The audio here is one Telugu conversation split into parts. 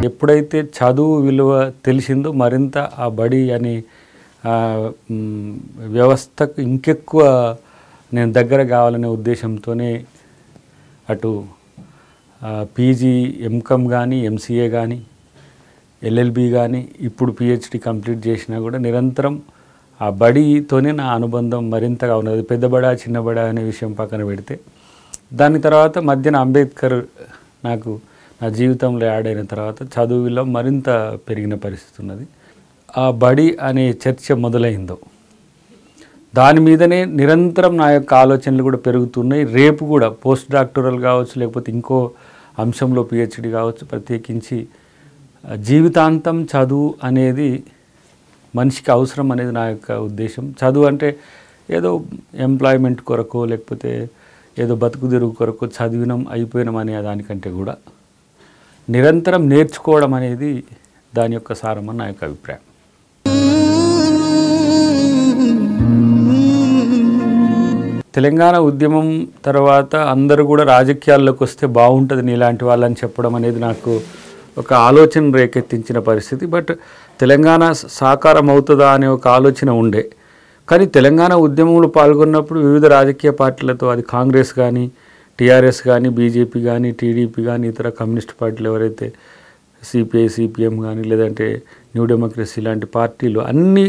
ఎప్పుడైతే చదువు విలువ తెలిసిందో మరింత ఆ బడి అనే వ్యవస్థకు ఇంకెక్కువ నేను దగ్గర కావాలనే ఉద్దేశంతోనే అటు పీజీ ఎంకామ్ కానీ ఎంసీఏ కానీ ఎల్ఎల్బి కానీ ఇప్పుడు పిహెచ్డి కంప్లీట్ చేసినా కూడా నిరంతరం ఆ బడితోనే నా అనుబంధం మరింతగా ఉన్నది. పెద్ద బడా చిన్న బడా అనే విషయం పక్కన పెడితే దాని తర్వాత మధ్యన అంబేద్కర్ నాకు నా జీవితంలో యాడ్ అయిన తర్వాత చదువులో మరింత పెరిగిన పరిస్థితి ఉన్నది. ఆ బడి అనే చర్చ మొదలైందో దాని మీదనే నిరంతరం నా యొక్క ఆలోచనలు కూడా పెరుగుతున్నాయి. రేపు కూడా పోస్ట్ డాక్టరల్ కావచ్చు, లేకపోతే ఇంకో అంశంలో పిహెచ్డి కావచ్చు, ప్రత్యేకించి జీవితాంతం చదువు అనేది మనిషికి అవసరం అనేది నా యొక్క ఉద్దేశం. చదువు అంటే ఏదో ఎంప్లాయ్మెంట్ కొరకు లేకపోతే ఏదో బతుకు తెరుగు కొరకు చదివినం అయిపోయినాం అనే దానికంటే కూడా నిరంతరం నేర్చుకోవడం అనేది దాని యొక్క సారమని నా యొక్క అభిప్రాయం. తెలంగాణ ఉద్యమం తర్వాత అందరూ కూడా రాజకీయాల్లోకి వస్తే బాగుంటుంది నీలాంటి వాళ్ళని చెప్పడం అనేది నాకు ఒక ఆలోచన రేకెత్తించిన పరిస్థితి. బట్ తెలంగాణ సాకారం అవుతుందా అనే ఒక ఆలోచన ఉండే. కానీ తెలంగాణ ఉద్యమంలో పాల్గొన్నప్పుడు వివిధ రాజకీయ పార్టీలతో, అది కాంగ్రెస్ కానీ, టీఆర్ఎస్ కానీ, బీజేపీ కానీ, టీడీపీ కానీ, ఇతర కమ్యూనిస్ట్ పార్టీలు ఎవరైతే సిపిఐ, సిపిఎం కానీ, లేదంటే న్యూ డెమోక్రసీ లాంటి పార్టీలు, అన్ని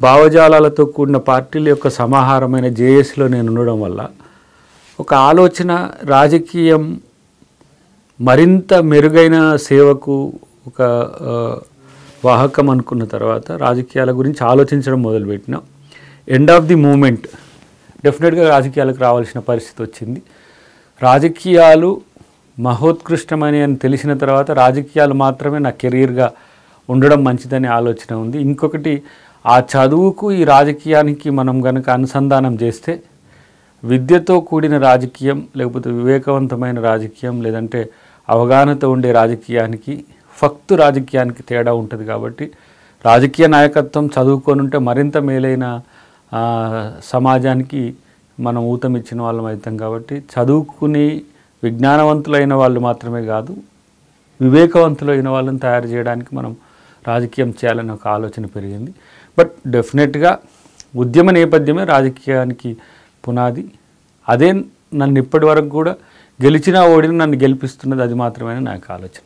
భావజాలాలతో కూడిన పార్టీల యొక్క సమాహారమైన జేఏసీలో నేను ఉండడం వల్ల ఒక ఆలోచన, రాజకీయం మరింత మెరుగైన సేవకు ఒక వాహకం అనుకున్న తర్వాత రాజకీయాల గురించి ఆలోచించడం మొదలుపెట్టిన. ఎండ్ ఆఫ్ ది మూమెంట్ డెఫినెట్గా రాజకీయాలకు రావాల్సిన పరిస్థితి వచ్చింది. రాజకీయాలు మహోత్కృష్టమని అని తెలిసిన తర్వాత రాజకీయాలు మాత్రమే నా కెరీర్గా ఉండడం మంచిదనే ఆలోచన ఉంది. ఇంకొకటి, ఆ చదువుకు ఈ రాజకీయానికి మనం కనుక అనుసంధానం చేస్తే విద్యతో కూడిన రాజకీయం, లేకపోతే వివేకవంతమైన రాజకీయం, లేదంటే అవగాహనతో ఉండే రాజకీయానికి, ఫక్తు రాజకీయానికి తేడా ఉంటుంది. కాబట్టి రాజకీయ నాయకత్వం చదువుకొని ఉంటే మరింత మేలైన సమాజానికి మనం ఊతమిచ్చిన వాళ్ళం అవుతాం. కాబట్టి చదువుకుని విజ్ఞానవంతులైన వాళ్ళు మాత్రమే కాదు, వివేకవంతులైన వాళ్ళని తయారు చేయడానికి మనం రాజకీయం చేయాలని ఒక ఆలోచన పెరిగింది. బట్ డెఫినెట్గా ఉద్యమ నేపథ్యమే రాజకీయానికి పునాది. అదే నన్ను ఇప్పటి వరకు కూడా గెలిచినా ఓడినా నన్ను గెలిపిస్తున్నది అది మాత్రమే నాకు ఆలోచన.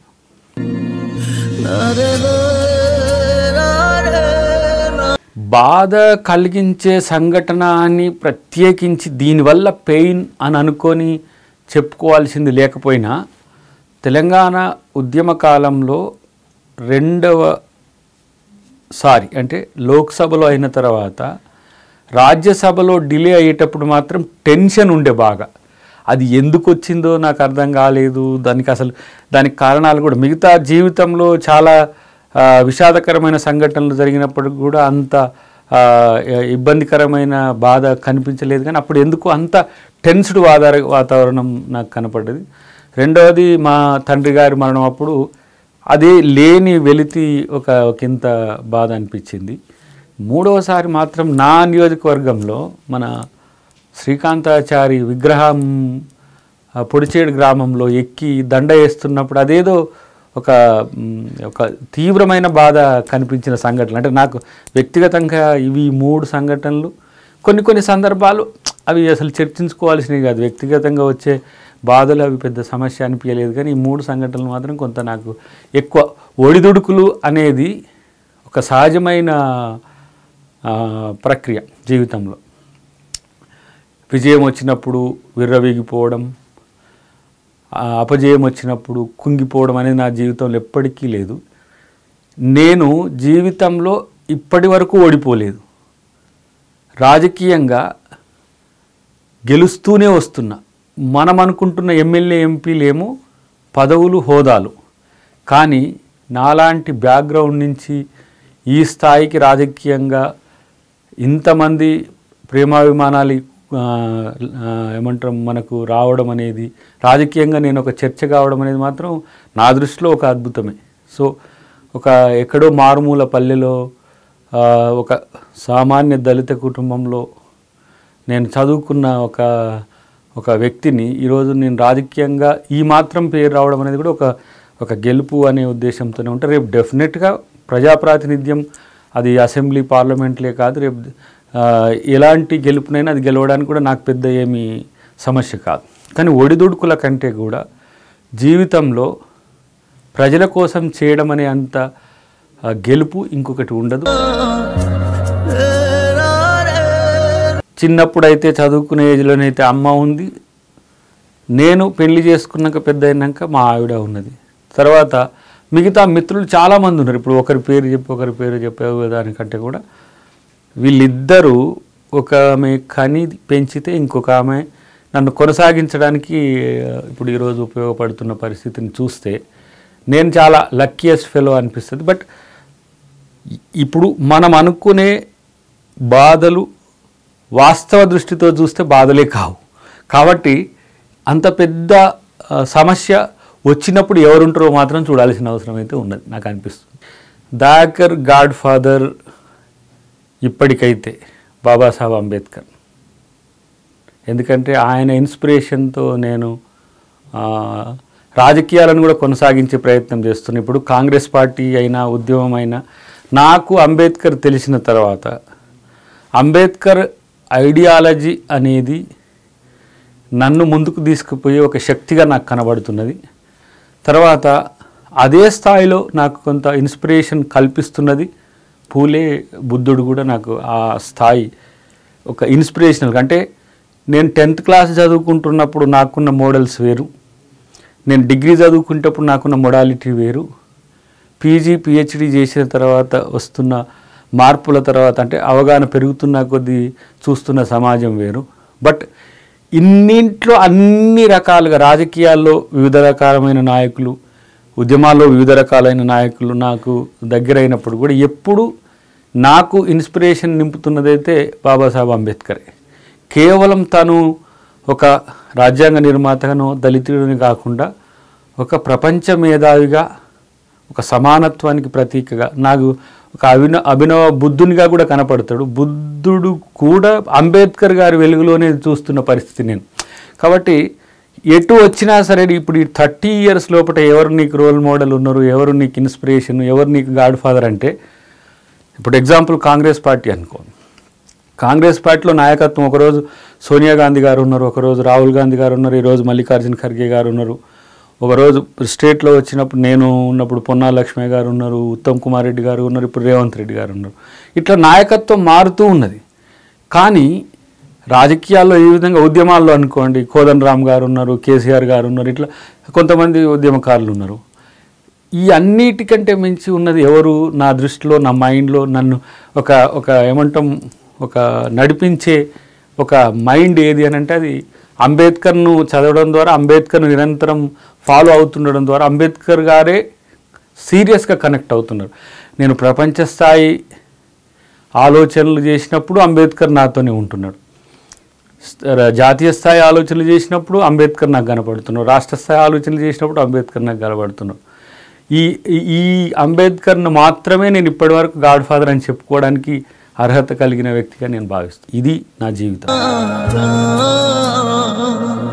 బాధ కలిగించే సంఘటన అని ప్రత్యేకించి దీనివల్ల పెయిన్ అని అనుకొని చెప్పుకోవాల్సింది లేకపోయినా, తెలంగాణ ఉద్యమ కాలంలో రెండవసారి అంటే లోక్సభలో అయిన తర్వాత రాజ్యసభలో డిలే అయ్యేటప్పుడు మాత్రం టెన్షన్ ఉండే బాగా. అది ఎందుకు వచ్చిందో నాకు అర్థం కాలేదు. దానికి కారణాలు కూడా మిగతా జీవితంలో చాలా విషాదకరమైన సంఘటనలు జరిగినప్పుడు కూడా అంత ఇబ్బందికరమైన బాధ కనిపించలేదు. కానీ అప్పుడు ఎందుకు అంత టెన్స్డ్ వాతావరణం నాకు కనపడ్డది. రెండవది, మా తండ్రి గారి మరణం అప్పుడు అదే లేని వెలితి ఒకంత బాధ అనిపించింది. మూడవసారి మాత్రం నా నియోజకవర్గంలో మన శ్రీకాంతాచారి విగ్రహం పొడిచేడు గ్రామంలో ఎక్కి దండ వేస్తున్నప్పుడు అదేదో ఒక తీవ్రమైన బాధ కనిపించిన సంఘటనలు. అంటే నాకు వ్యక్తిగతంగా ఇవి 3 సంఘటనలు. కొన్ని సందర్భాలు అవి అసలు చర్చించుకోవాల్సినవి కాదు, వ్యక్తిగతంగా వచ్చే బాధలు అవి పెద్ద సమస్య అనిపించలేదు. కానీ ఈ 3 సంఘటనలు మాత్రం కొంత నాకు ఎక్కువ. ఒడిదుడుకులు అనేది ఒక సహజమైన ప్రక్రియ జీవితంలో. విజయం వచ్చినప్పుడు విర్రవీగిపోవడం, అపజయం వచ్చినప్పుడు కుంగిపోవడం అనేది నా జీవితంలో ఎప్పటికీ లేదు. నేను జీవితంలో ఇప్పటి వరకు ఓడిపోలేదు. రాజకీయంగా గెలుస్తూనే వస్తున్నా. మనం అనుకుంటున్న ఎమ్మెల్యే ఎంపీలేమో పదవులు, హోదాలు. కానీ నాలాంటి బ్యాక్గ్రౌండ్ నుంచి ఈ స్థాయికి రాజకీయంగా ఇంతమంది ప్రేమాభిమానాలు ఏమంటారు మనకు రావడం అనేది, రాజకీయంగా నేను ఒక చర్చ కావడం అనేది మాత్రం నా దృష్టిలో ఒక అద్భుతమే. సో ఎక్కడో మారుమూల పల్లెలో ఒక సామాన్య దళిత కుటుంబంలో నేను చదువుకున్న ఒక వ్యక్తిని ఈరోజు నేను రాజకీయంగా ఈ మాత్రం పేరు రావడం అనేది కూడా ఒక గెలుపు అనే ఉద్దేశంతోనే ఉంటారు. రేపు డెఫినెట్గా ప్రజాప్రాతినిధ్యం అది అసెంబ్లీ పార్లమెంట్లే కాదు, రేపు ఎలాంటి గెలుపునైనా అది గెలవడానికి కూడా నాకు పెద్ద ఏమీ సమస్య కాదు. కానీ ఒడిదుడుకుల కంటే కూడా జీవితంలో ప్రజల కోసం చేయడం అనే అంత గెలుపు ఇంకొకటి ఉండదు. చిన్నప్పుడైతే చదువుకునే ఏజ్లోనైతే అమ్మ ఉంది, నేను పెళ్లి చేసుకున్నాక పెద్ద అయినాక మా ఆవిడ ఉన్నది. తర్వాత మిగతా మిత్రులు చాలామంది ఉన్నారు. ఇప్పుడు ఒకరి పేరు చెప్పే దానికంటే కూడా వీళ్ళిద్దరూ ఒక ఆమె కని పెంచితే ఇంకొక ఆమె నన్ను కొనసాగించడానికి ఇప్పుడు ఈరోజు ఉపయోగపడుతున్న పరిస్థితిని చూస్తే నేను చాలా లక్కీయెస్ట్ ఫెలో అనిపిస్తుంది. బట్ ఇప్పుడు మనం అనుకునే బాధలు వాస్తవ దృష్టితో చూస్తే బాధలే కావు. కాబట్టి అంత పెద్ద సమస్య వచ్చినప్పుడు ఎవరుంటారో మాత్రం చూడాల్సిన అవసరం అయితే ఉన్నది నాకు అనిపిస్తుంది. దయాకర్ గాడ్ ఫాదర్ ఇప్పటికైతే బాబాసాహెబ్ అంబేద్కర్. ఎందుకంటే ఆయన ఇన్స్పిరేషన్తో నేను రాజకీయాలను కూడా కొనసాగించే ప్రయత్నం చేస్తున్నాను. ఇప్పుడు కాంగ్రెస్ పార్టీ అయినా ఉద్యమం అయినా నాకు అంబేద్కర్ తెలిసిన తర్వాత అంబేద్కర్ ఐడియాలజీ అనేది నన్ను ముందుకు తీసుకుపోయే ఒక శక్తిగా నాకు కనబడుతున్నది. తర్వాత అదే స్థాయిలో నాకు కొంత ఇన్స్పిరేషన్ కల్పిస్తున్నది పూలే, బుద్ధుడు కూడా నాకు ఆ స్థాయి ఒక ఇన్స్పిరేషనల్. అంటే నేను 10th క్లాస్ చదువుకుంటున్నప్పుడు నాకున్న మోడల్స్ వేరు, నేను డిగ్రీ చదువుకునేటప్పుడు నాకున్న మొడాలిటీ వేరు, పీజీ పిహెచ్డి చేసిన తర్వాత వస్తున్న మార్పుల తర్వాత అంటే అవగాహన పెరుగుతున్న కొద్దీ చూస్తున్న సమాజం వేరు. బట్ ఇన్నింట్లో అన్ని రకాలుగా రాజకీయాల్లో వివిధ రకాలమైన నాయకులు, ఉద్యమాల్లో వివిధ రకాలైన నాయకులు నాకు దగ్గరైనప్పుడు కూడా ఎప్పుడు నాకు ఇన్స్పిరేషన్ నింపుతున్నదైతే బాబాసాహెబ్ అంబేద్కరే. కేవలం తను ఒక రాజ్యాంగ నిర్మాతగానో దళితుడిని కాకుండా ఒక ప్రపంచ మేధావిగా, ఒక సమానత్వానికి ప్రతీకగా నాకు ఒక అభినవ బుద్ధునిగా కూడా కనపడతాడు. బుద్ధుడు కూడా అంబేద్కర్ గారి వెలుగులోనే చూస్తున్న పరిస్థితి నేను. కాబట్టి ఎటు వచ్చినా సరే ఇప్పుడు ఈ 30 years లోపల ఎవరు నీకు రోల్ మోడల్ ఉన్నారు, ఎవరు నీకు ఇన్స్పిరేషన్, ఎవరు నీకు గాడ్ ఫాదర్ అంటే ఇప్పుడు ఎగ్జాంపుల్ కాంగ్రెస్ పార్టీ అనుకోండి. కాంగ్రెస్ పార్టీలో నాయకత్వం ఒకరోజు సోనియా గాంధీ గారు ఉన్నారు, ఒకరోజు రాహుల్ గాంధీ గారు ఉన్నారు, ఈరోజు మల్లికార్జున ఖర్గే గారు ఉన్నారు, ఒకరోజు స్టేట్లో వచ్చినప్పుడు నేను ఉన్నప్పుడు పొన్నాల లక్ష్మయ్య గారు ఉన్నారు, ఉత్తమ్ కుమార్ రెడ్డి గారు ఉన్నారు, ఇప్పుడు రేవంత్ రెడ్డి గారు ఉన్నారు. ఇట్లా నాయకత్వం మారుతూ ఉన్నది. కానీ రాజకీయాల్లో ఈ విధంగా ఉద్యమాల్లో అనుకోండి కోదండరామ్ గారు ఉన్నారు, కేసీఆర్ గారు ఉన్నారు, ఇట్లా కొంతమంది ఉద్యమకారులు ఉన్నారు. ఈ అన్నిటికంటే మించి ఉన్నది ఎవరు నా దృష్టిలో, నా మైండ్లో నన్ను ఒక ఏమంటాం ఒక నడిపించే ఒక మైండ్ ఏది అని అంటే అది అంబేద్కర్ను చదవడం ద్వారా, అంబేద్కర్ను నిరంతరం ఫాలో అవుతుండడం ద్వారా అంబేద్కర్ గారే సీరియస్గా కనెక్ట్ అవుతున్నారు. నేను ప్రపంచ స్థాయి ఆలోచనలు చేసినప్పుడు అంబేద్కర్ నాతోనే ఉంటున్నాడు, జాతీయ స్థాయి ఆలోచనలు చేసినప్పుడు అంబేద్కర్ నాకు కనపడుతున్నాడు, రాష్ట్ర స్థాయి ఆలోచనలు చేసినప్పుడు అంబేద్కర్ నాకు కనబడుతున్నాడు. ఈ అంబేద్కర్ను మాత్రమే నేను ఇప్పటివరకు గాడ్ ఫాదర్ అని చెప్పుకోవడానికి అర్హత కలిగిన వ్యక్తిగా నేను భావిస్తాను. ఇది నా జీవితం.